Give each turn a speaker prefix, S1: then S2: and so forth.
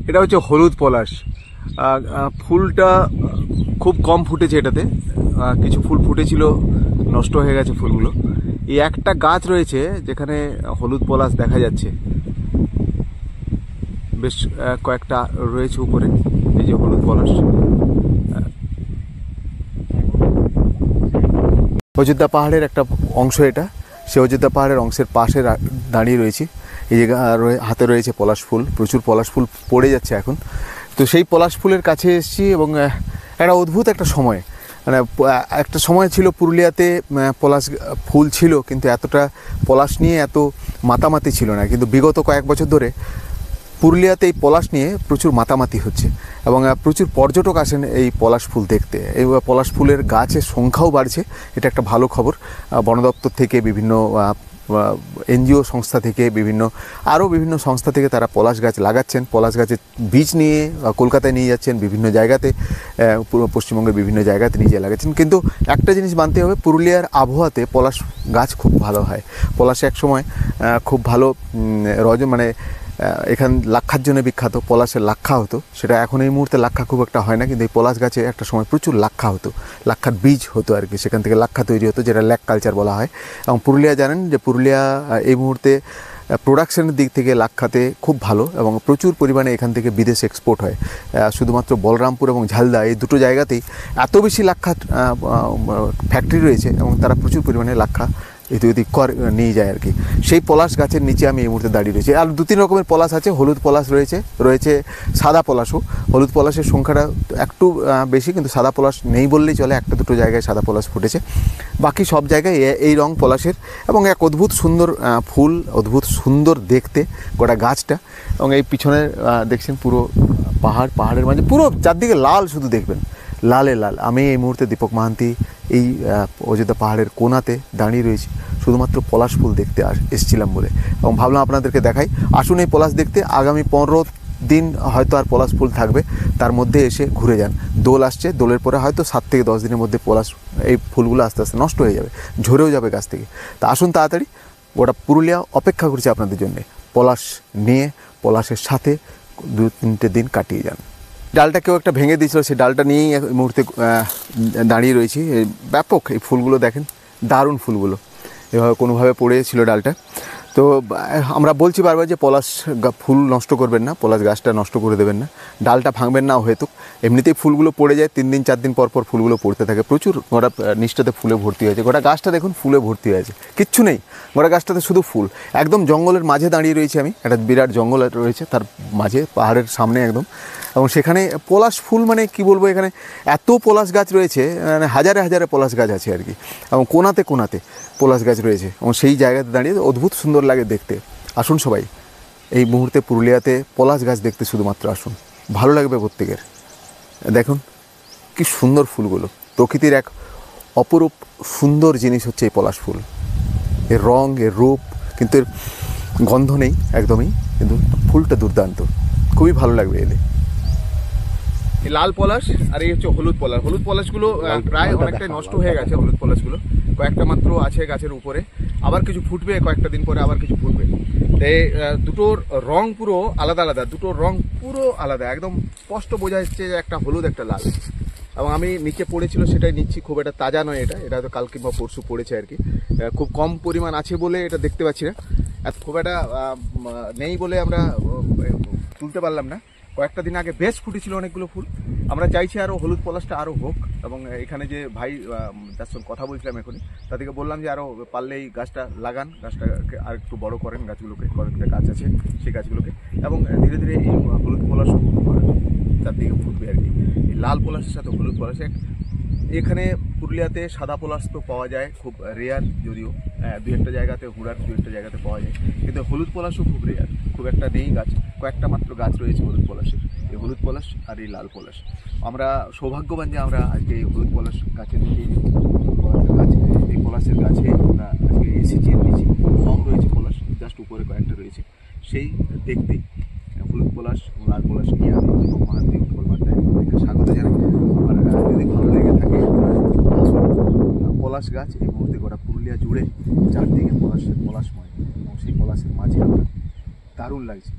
S1: এটা হচ্ছে হলুদ পলাশ। ফুলটা খুব কম ফুটেছে এটাতে, কিছু ফুল ফুটেছিল, নষ্ট হয়ে গেছে ফুলগুলো। এই একটা গাছ রয়েছে যেখানে হলুদ পলাশ দেখা যাচ্ছে, বেশ কয়েকটা রয়েছে উপরে। এই যে হলুদ পলাশ, অযোধ্যা পাহাড়ের একটা অংশ এটা। সে অযোধ্যা পাহাড়ের অংশের পাশে দাঁড়িয়ে রয়েছি। এই যে হাতে রয়েছে পলাশ ফুল, প্রচুর পলাশ ফুল পড়ে যাচ্ছে এখন। তো সেই পলাশ ফুলের কাছে এসেছি এবং একটা অদ্ভুত একটা সময়, মানে একটা সময় ছিল পুরুলিয়াতে পলাশ ফুল ছিল, কিন্তু এতটা পলাশ নিয়ে এত মাতামাতি ছিল না। কিন্তু বিগত কয়েক বছর ধরে পুরুলিয়াতে এই পলাশ নিয়ে প্রচুর মাতামাতি হচ্ছে এবং প্রচুর পর্যটক আসেন এই পলাশ ফুল দেখতে। এই পলাশ ফুলের গাছের সংখ্যাও বাড়ছে, এটা একটা ভালো খবর। বন দপ্তর থেকে, বিভিন্ন এনজিও সংস্থা থেকে, আরও বিভিন্ন সংস্থা থেকে তারা পলাশ গাছ লাগাচ্ছেন। পলাশ গাছের বীজ নিয়ে কলকাতায় নিয়ে যাচ্ছেন, বিভিন্ন জায়গাতে, পশ্চিমবঙ্গের বিভিন্ন জায়গাতে নিয়ে যেয়ে লাগাচ্ছেন। কিন্তু একটা জিনিস মানতে হবে, পুরুলিয়ার আবহাওয়াতে পলাশ গাছ খুব ভালো হয়। পলাশে এক সময় খুব ভালো মানে এখান লাক্ষার জন্য বিখ্যাত, পলাশের লাক্ষা হতো। সেটা এখন এই মুহূর্তে লাক্ষা খুব একটা হয় না, কিন্তু এই পলাশ গাছে একটা সময় প্রচুর লাক্ষা হতো, লাক্ষার বীজ হতো আর কি, সেখান থেকে লাক্ষা তৈরি হতো, যেটা ল্যাক কালচার বলা হয়। এবং পুরুলিয়া জানেন যে পুরুলিয়া এই মুহূর্তে প্রোডাকশনের দিক থেকে লাক্ষাতে খুব ভালো এবং প্রচুর পরিমাণে এখান থেকে বিদেশে এক্সপোর্ট হয়। শুধুমাত্র বলরামপুর এবং ঝালদা এই দুটো জায়গাতেই এত বেশি লাক্ষা ফ্যাক্টরি রয়েছে এবং তারা প্রচুর পরিমাণে লাক্ষা এদিক নিয়ে যায় আর কি। সেই পলাশ গাছের নিচে আমি এই মুহূর্তে দাঁড়িয়ে রয়েছি। আর 2-3 রকমের পলাশ আছে, হলুদ পলাশ রয়েছে সাদা পলাশও। হলুদ পলাশের সংখ্যাটা একটু বেশি, কিন্তু সাদা পলাশ নেই বললেই চলে, 1-2 জায়গায় সাদা পলাশ ফুটেছে, বাকি সব জায়গায় এই রং পলাশের। এবং এক অদ্ভুত সুন্দর ফুল, অদ্ভুত সুন্দর দেখতে গোটা গাছটা। এবং এই পিছনে দেখছেন পুরো পাহাড়ের মাঝে পুরো চারদিকে লাল, শুধু দেখবেন লালে লাল। আমি এই মুহূর্তে দীপক মাহান্তি এই অযোধ্যা পাহাড়ের কোনাতে দাঁড়িয়ে রয়েছি, শুধুমাত্র পলাশ ফুল দেখতে এসেছিলাম বলে, এবং ভাবলাম আপনাদেরকে দেখাই। আসুন এই পলাশ দেখতে। আগামী 15 দিন হয়তো আর পলাশ ফুল থাকবে, তার মধ্যে এসে ঘুরে যান। দোল আসছে, দোলের পরে হয়তো 7 থেকে 10 দিনের মধ্যে এই ফুলগুলো আস্তে আস্তে নষ্ট হয়ে যাবে, ঝরেও যাবে গাছ থেকে। তা আসুন তাড়াতাড়ি, ওটা পুরুলিয়া অপেক্ষা করছে আপনাদের জন্যে। পলাশ নিয়ে, পলাশের সাথে 2-3টে দিন কাটিয়ে যান। ডালটা কেউ একটা ভেঙে দিয়েছিল, সেই ডালটা নিয়েই এই মুহূর্তে দাঁড়িয়ে রয়েছি। ব্যাপক এই ফুলগুলো দেখেন, দারুণ ফুলগুলো, এভাবে কোনোভাবে পড়েছিল ডালটা। তো আমরা বলছি বারবার যে পলাশ ফুল নষ্ট করবেন না, পলাশ গাছটা নষ্ট করে দেবেন না, ডালটা ভাঙবেন না হয়তো। এমনিতেই ফুলগুলো পড়ে যায়, 3 দিন 4 দিন পর পর ফুলগুলো পড়তে থাকে, প্রচুর। গোটা নিচটাতে ফুলে ভর্তি হয়েছে, গোটা গাছটা দেখুন ফুলে ভর্তি হয়েছে, কিচ্ছু নেই গোটা গাছটাতে, শুধু ফুল। একদম জঙ্গলের মাঝে দাঁড়িয়ে রয়েছি আমি, একটা বিরাট জঙ্গল রয়েছে তার মাঝে, পাহাড়ের সামনে একদম। এবং সেখানে পলাশ ফুল, মানে কি বলবো, এখানে এত পলাশ গাছ রয়েছে, মানে হাজারে হাজারে পলাশ গাছ আছে আর কি। এবং কোনাতে কোনাতে পলাশ গাছ রয়েছে, এবং সেই জায়গাতে দাঁড়িয়ে অদ্ভুত সুন্দর লাগে দেখতে। আসুন সবাই এই মুহূর্তে পুরুলিয়াতে পলাশ গাছ দেখতে শুধুমাত্র আসুন, ভালো লাগবে প্রত্যেকের। দেখুন কি সুন্দর ফুলগুলো, প্রকৃতির এক অপরূপ সুন্দর জিনিস হচ্ছে এই পলাশ ফুল। এর রং, এর রূপ, কিন্তু এর গন্ধ নেই একদমই, কিন্তু ফুলটা দুর্দান্ত, খুবই ভালো লাগবে এলে। এই লাল পলাশ আর এই হচ্ছে হলুদ পলাশ। হলুদ পলাশগুলো প্রায় অনেকটাই নষ্ট হয়ে গেছে, হলুদ পলাশগুলো কয়েকটা মাত্র আছে গাছের উপরে, আবার কিছু ফুটবে কয়েকটা দিন পরে, আবার কিছু ফুটবে। এই দুটোর রং পুরো আলাদা আলাদা, দুটোর রং পুরো আলাদা, একদম স্পষ্ট বোঝা যাচ্ছে যে একটা হলুদ একটা লাল। এবং আমি নিচে পড়েছিল সেটাই নিচ্ছি, খুব একটা তাজা নয় এটা হয়তো কাল কিংবা পরশু পড়েছে আর কি, খুব কম পরিমাণ আছে বলে এটা দেখতে পাচ্ছি না, খুব একটা নেই বলে আমরা তুলতে পারলাম না। কয়েকটা দিন আগে বেশ ফুটেছিল অনেকগুলো ফুল। আমরা চাইছি আরও হলুদ পলাশটা আরও হোক, এবং এখানে যে ভাই যার সঙ্গে কথা বলছিলাম এখনই, তাদেরকে বললাম যে আরও পারলে এই গাছটা লাগান, গাছটাকে আর একটু বড় করেন, গাছগুলোকে, কয়েকটা গাছ আছে সেই গাছগুলোকে, এবং ধীরে ধীরে এই হলুদ পলাশও চারদিকে ফুটবে আর কি। এই লাল পলাশের সাথে হলুদ পলাশ এখানে পুরুলিয়াতে সাদা পলাশ তো পাওয়া যায়, খুব রেয়ার, যদিও 2-1টা জায়গাতে, হুড়ার 2-1টা জায়গাতে পাওয়া যায়, কিন্তু হলুদ পলাশও খুব রেয়ার, খুব একটা নেই গাছ, কয়েকটা মাত্র গাছ রয়েছে হলুদ পলাশের। এই হলুদ পলাশ আর এই লাল পলাশ, আমরা সৌভাগ্যবান যে আমরা আজকে এই হলুদ পলাশ গাছের নিচে, গাছ, এই পলাশের গাছে আমরা আজকে এসেছি, নিয়েছি, কম রয়েছে পলাশ, জাস্ট উপরে কয়েকটা রয়েছে, সেই দেখতেই হলুদ পলাশ ও লাল পলাশ নিয়ে আমি দীপক মাহান্তি উৎপল বার্তায় স্বাগত জানাই। আর যদি ভালো লেগে থাকে, পলাশ গাছ এই মুহূর্তে গোটা পুরুলিয়া জুড়ে চারদিকে পলাশময়, এবং সেই পলাশের মাঝে আমরা দারুণ লাগছে।